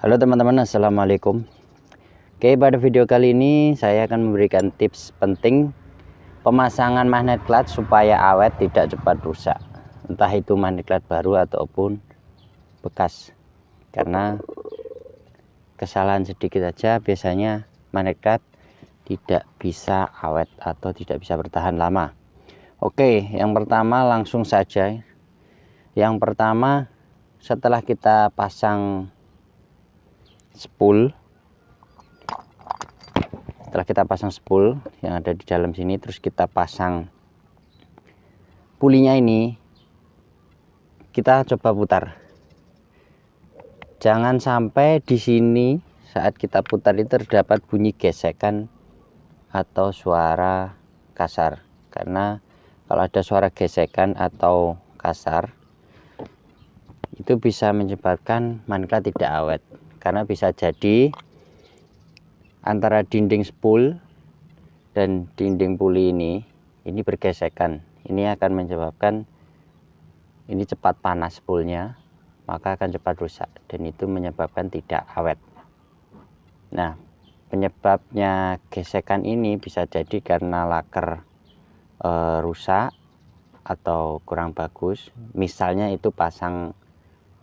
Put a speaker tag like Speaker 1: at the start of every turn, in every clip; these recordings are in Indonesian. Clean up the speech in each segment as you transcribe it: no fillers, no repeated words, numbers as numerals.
Speaker 1: Halo teman-teman, assalamualaikum. Oke, pada video kali ini saya akan memberikan tips penting pemasangan magnet clutch supaya awet, tidak cepat rusak, entah itu magnet clutch baru ataupun bekas. Karena kesalahan sedikit saja biasanya magnet clutch tidak bisa awet atau tidak bisa bertahan lama. Oke, yang pertama langsung saja. Yang pertama, setelah kita pasang spool, yang ada di dalam sini, terus kita pasang pulinya ini, kita coba putar. Jangan sampai di sini saat kita putar itu terdapat bunyi gesekan atau suara kasar, karena kalau ada suara gesekan atau kasar itu bisa menyebabkan magnet clutch tidak awet, karena bisa jadi antara dinding spool dan dinding puli ini bergesekan. Ini akan menyebabkan ini cepat panas spoolnya, maka akan cepat rusak dan itu menyebabkan tidak awet. Nah, penyebabnya gesekan ini bisa jadi karena laker rusak atau kurang bagus. Misalnya itu pasang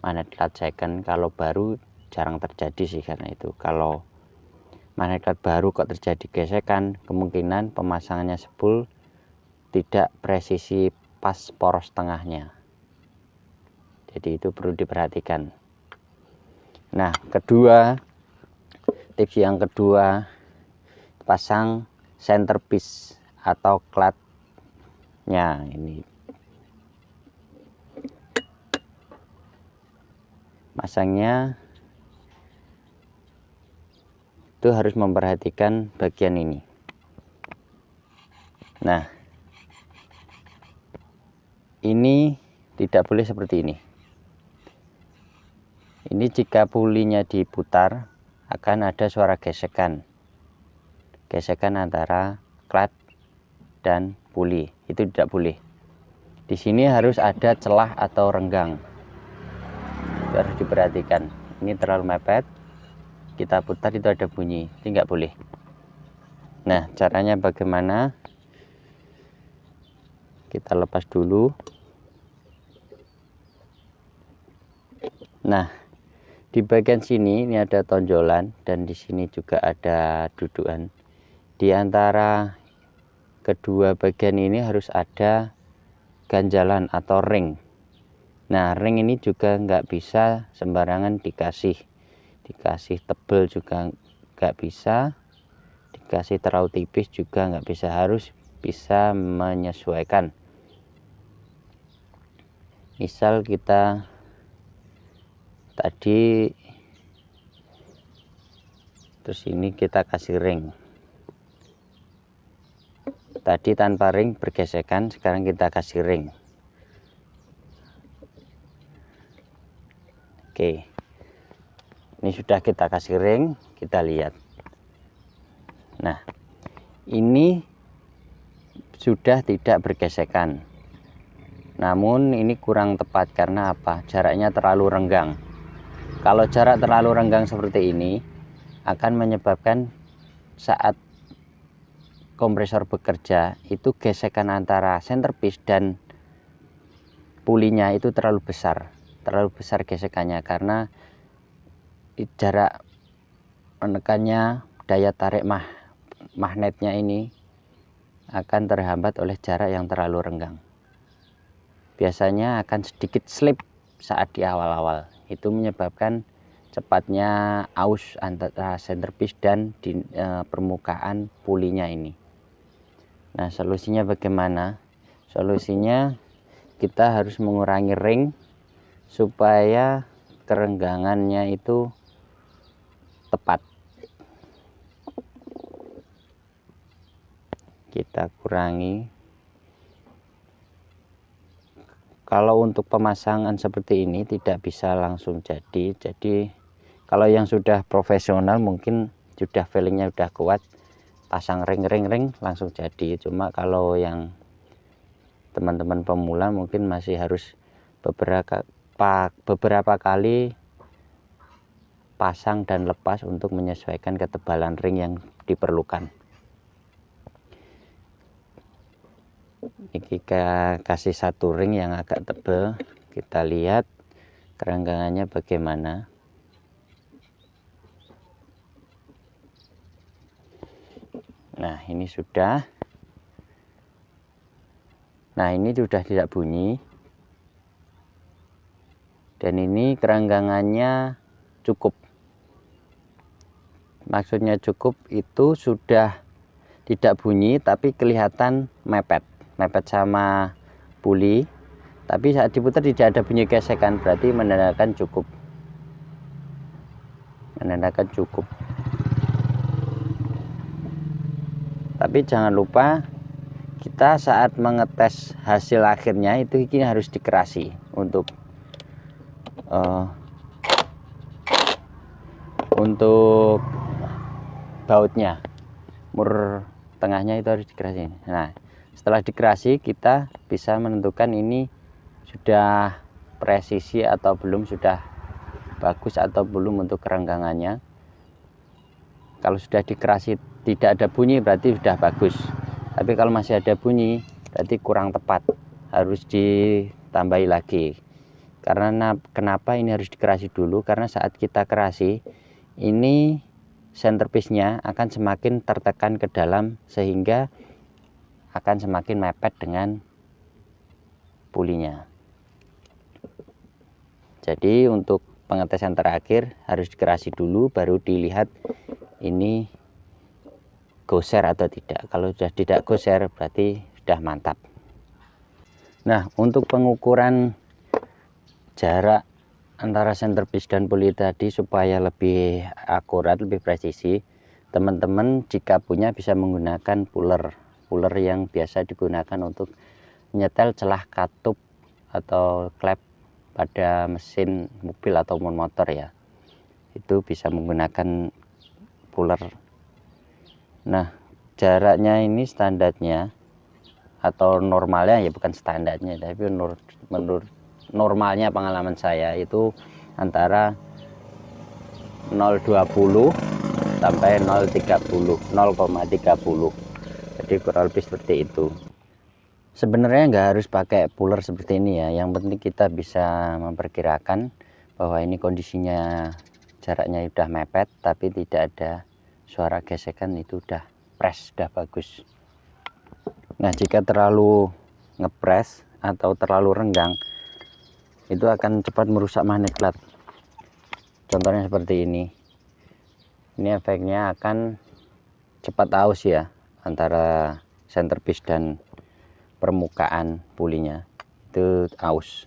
Speaker 1: magnet clutch second, kalau baru jarang terjadi sih, karena itu kalau magnet clutch baru kok terjadi gesekan, kemungkinan pemasangannya spool tidak presisi pas poros tengahnya. Jadi itu perlu diperhatikan. Nah, tips yang kedua, pasang centerpiece atau clutch-nya ini. Masangnya itu harus memperhatikan bagian ini. Nah, ini tidak boleh seperti ini. Ini jika pulinya diputar akan ada suara gesekan antara clutch dan puli. Itu tidak boleh. Di sini harus ada celah atau renggang. Itu harus diperhatikan. Ini terlalu mepet, kita putar itu ada bunyi, itu nggak boleh. Nah, caranya bagaimana? Kita lepas dulu. Nah, di bagian sini ini ada tonjolan dan di sini juga ada dudukan. Di antara kedua bagian ini harus ada ganjalan atau ring. Nah, ring ini juga nggak bisa sembarangan dikasih tebel juga nggak bisa, dikasih terlalu tipis juga nggak bisa, harus bisa menyesuaikan. Misal kita tadi terus ini kita kasih ring, tadi tanpa ring bergesekan, sekarang kita kasih ring. Oke, ini sudah kita kasih ring, kita lihat. Nah, ini sudah tidak bergesekan, namun ini kurang tepat karena apa? Jaraknya terlalu renggang. Kalau jarak terlalu renggang seperti ini akan menyebabkan saat kompresor bekerja itu gesekan antara centerpiece dan pulinya itu terlalu besar gesekannya, karena jarak menekannya, daya tarik magnetnya ini akan terhambat oleh jarak yang terlalu renggang. Biasanya akan sedikit slip saat di awal-awal, itu menyebabkan cepatnya aus antara centerpiece dan permukaan pulinya ini. Nah, solusinya bagaimana? Solusinya kita harus mengurangi ring supaya kerenggangannya itu tepat. Kita kurangi. Kalau untuk pemasangan seperti ini tidak bisa langsung jadi kalau yang sudah profesional mungkin sudah feelingnya udah kuat, pasang ring langsung jadi. Cuma kalau yang teman-teman pemula mungkin masih harus beberapa kali pasang dan lepas untuk menyesuaikan ketebalan ring yang diperlukan. Ini kita kasih satu ring yang agak tebal, kita lihat keranggangannya bagaimana. Nah ini sudah. Nah ini sudah tidak bunyi. Dan ini keranggangannya cukup. Maksudnya cukup itu sudah tidak bunyi tapi kelihatan mepet sama puli. Tapi saat diputar tidak ada bunyi gesekan, berarti menandakan cukup. Tapi jangan lupa kita saat mengetes hasil akhirnya itu ini harus dikerasi untuk bautnya, mur tengahnya itu harus dikerasi. Nah setelah dikerasi kita bisa menentukan ini sudah presisi atau belum, sudah bagus atau belum untuk keranggangannya. Kalau sudah dikerasi tidak ada bunyi berarti sudah bagus, tapi kalau masih ada bunyi berarti kurang tepat, harus ditambahi lagi. Karena kenapa ini harus dikerasi dulu, karena saat kita kerasi ini centerpiece-nya akan semakin tertekan ke dalam sehingga akan semakin mepet dengan pulinya. Jadi untuk pengetesan terakhir harus dikerasi dulu, baru dilihat ini goser atau tidak. Kalau sudah tidak goser berarti sudah mantap. Nah untuk pengukuran jarak antara centerpiece dan puli tadi supaya lebih akurat, lebih presisi, teman-teman jika punya bisa menggunakan puller yang biasa digunakan untuk menyetel celah katup atau klep pada mesin mobil ataupun motor ya. Itu bisa menggunakan puller. Nah jaraknya ini standarnya atau normalnya, ya bukan standarnya tapi menurut normalnya pengalaman saya itu antara 0,20 sampai 0,30. Jadi kurang lebih seperti itu. Sebenarnya nggak harus pakai puller seperti ini ya, yang penting kita bisa memperkirakan bahwa ini kondisinya jaraknya sudah mepet tapi tidak ada suara gesekan, itu udah press, udah bagus. Nah jika terlalu ngepres atau terlalu renggang itu akan cepat merusak magnet plat. Contohnya seperti ini efeknya akan cepat aus ya antara centerpiece dan permukaan pulinya. Itu aus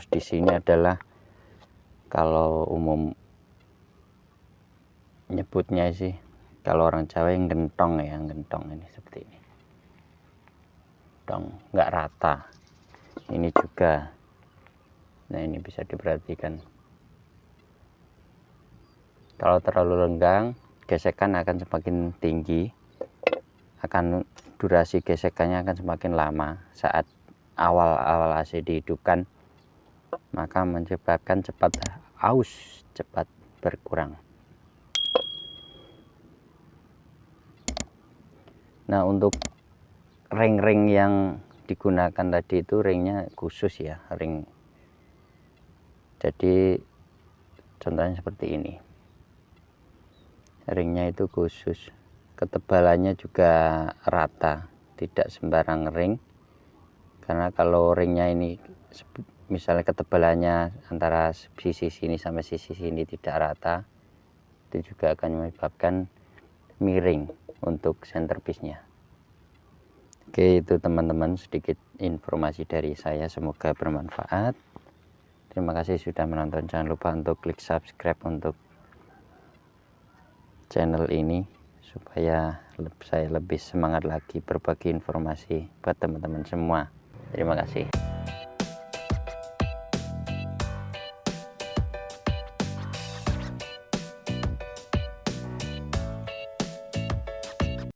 Speaker 1: di sini adalah kalau umum nyebutnya sih, kalau orang Jawa yang gentong ya, gentong ini seperti ini, dong nggak rata. Ini juga, nah ini bisa diperhatikan. Kalau terlalu renggang gesekan akan semakin tinggi, akan durasi gesekannya akan semakin lama. Saat awal AC dihidupkan maka menyebabkan cepat aus, cepat berkurang. Nah untuk ring-ring yang digunakan tadi itu ringnya khusus ya, ring. Jadi contohnya seperti ini, ringnya itu khusus, ketebalannya juga rata, tidak sembarang ring. Karena kalau ringnya ini misalnya ketebalannya antara sisi sini sampai sisi sini tidak rata, itu juga akan menyebabkan miring untuk centerpiece-nya. Oke, itu teman-teman sedikit informasi dari saya, semoga bermanfaat. Terima kasih sudah menonton, jangan lupa untuk klik subscribe untuk channel ini supaya saya lebih semangat lagi berbagi informasi buat teman-teman semua. Terima kasih.